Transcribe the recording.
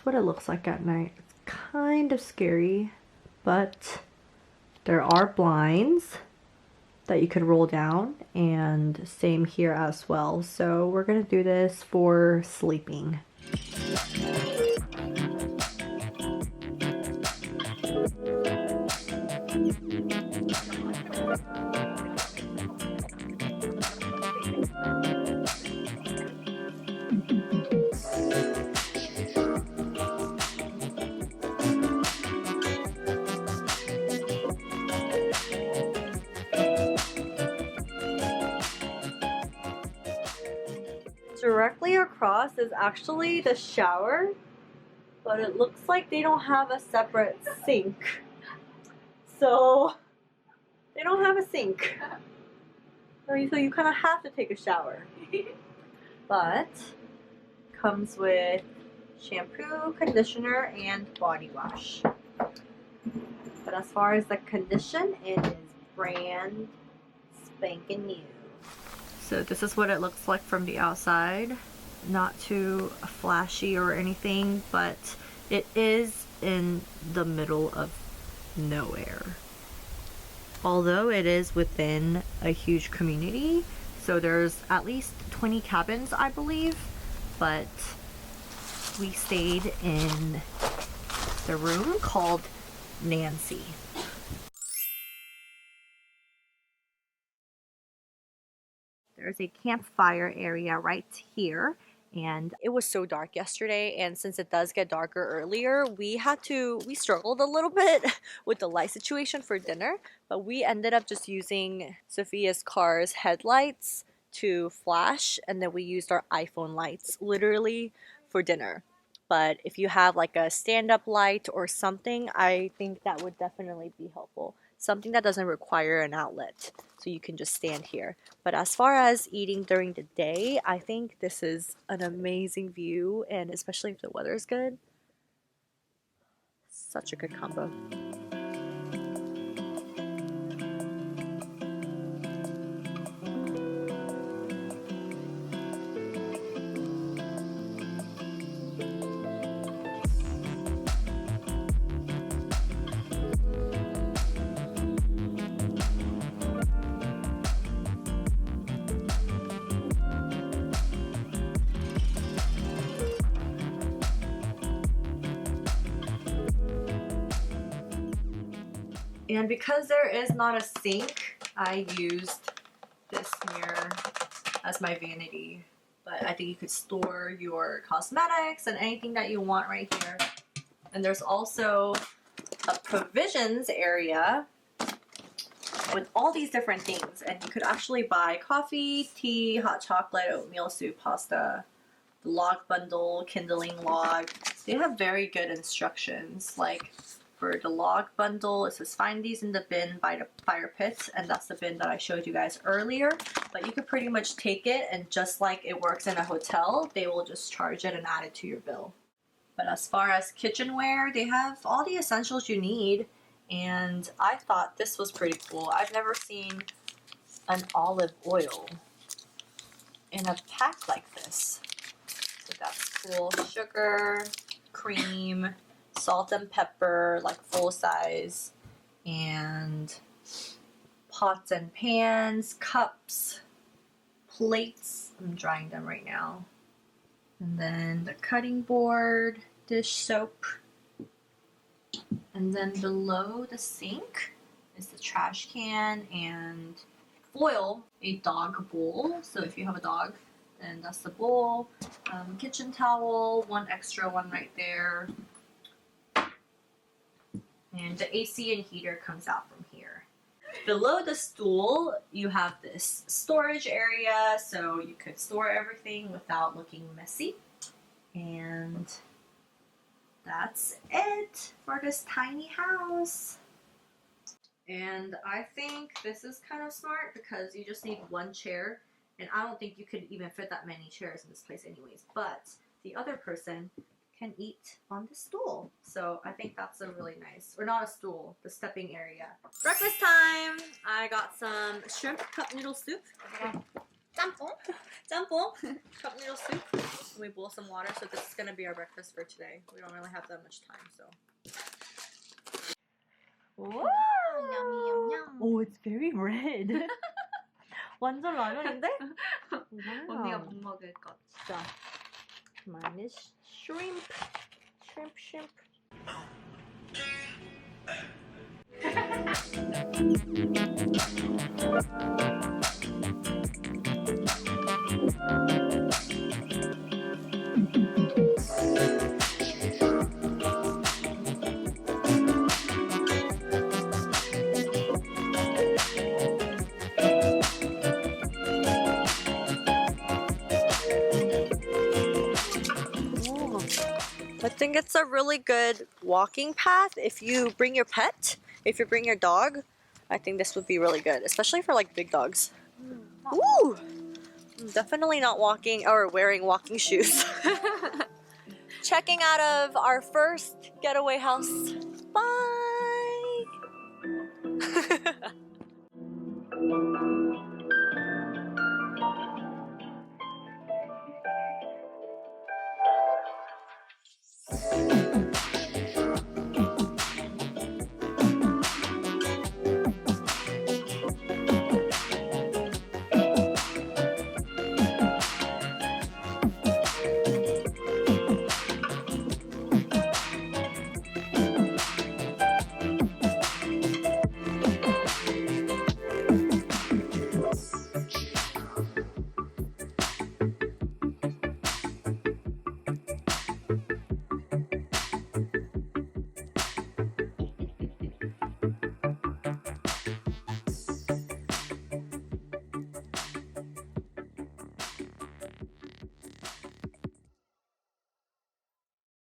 what it looks like at night. It's kind of scary, but there are blinds that you could roll down, and same here as well. So we're gonna do this for sleeping. Directly across is actually the shower, but it looks like they don't have a separate sink. So they don't have a sink. So you kind of have to take a shower. But comes with shampoo, conditioner, and body wash. But as far as the condition, it is brand spanking new. So this is what it looks like from the outside. Not too flashy or anything, but it is in the middle of nowhere. Although it is within a huge community, so there's at least 20 cabins, I believe, but we stayed in the room called Nancy. There's a campfire area right here, and it was so dark yesterday, and since it does get darker earlier, we struggled a little bit with the light situation for dinner, but we ended up just using Sophia's car's headlights to flash, and then we used our iPhone lights literally for dinner. But if you have like a stand-up light or something, I think that would definitely be helpful. Something that doesn't require an outlet, so you can just stand here. But as far as eating during the day, I think this is an amazing view, and especially if the weather is good, such a good combo. And because there is not a sink, I used this mirror as my vanity. But I think you could store your cosmetics and anything that you want right here. And there's also a provisions area with all these different things. And you could actually buy coffee, tea, hot chocolate, oatmeal soup, pasta, the log bundle, kindling log. They have very good instructions. Like, for the log bundle, it says find these in the bin by the fire pit, and that's the bin that I showed you guys earlier. But you could pretty much take it, and just like it works in a hotel, they will just charge it and add it to your bill. But as far as kitchenware, they have all the essentials you need, and I thought this was pretty cool. I've never seen an olive oil in a pack like this. So that's cool. Sugar, cream, salt and pepper, like full size, and pots and pans, cups, plates. I'm drying them right now. And then the cutting board, dish soap. And then below the sink is the trash can and foil, a dog bowl. So if you have a dog, then that's the bowl. Kitchen towel, one extra one right there. And the AC and heater comes out from here. Below the stool, you have this storage area, so you could store everything without looking messy. And that's it for this tiny house. And I think this is kind of smart because you just need one chair, and I don't think you could even fit that many chairs in this place anyways, but the other person can eat on the stool. So I think that's a really nice, or not a stool, the stepping area. Breakfast time! I got some shrimp cup noodle soup. 짬뽕 짬뽕, cup noodle soup. And we boil some water, so this is gonna be our breakfast for today. We don't really have that much time, so. Wow! Yummy, yum, Oh, it's very red. 완전 라면인데? 언니가 못 먹을 것. 자, mine is shrimp. Shrimp. I think it's a really good walking path if you bring your pet, if you bring your dog. I think this would be really good, especially for like big dogs. Ooh! Definitely not walking or wearing walking shoes. Checking out of our first getaway house. Bye!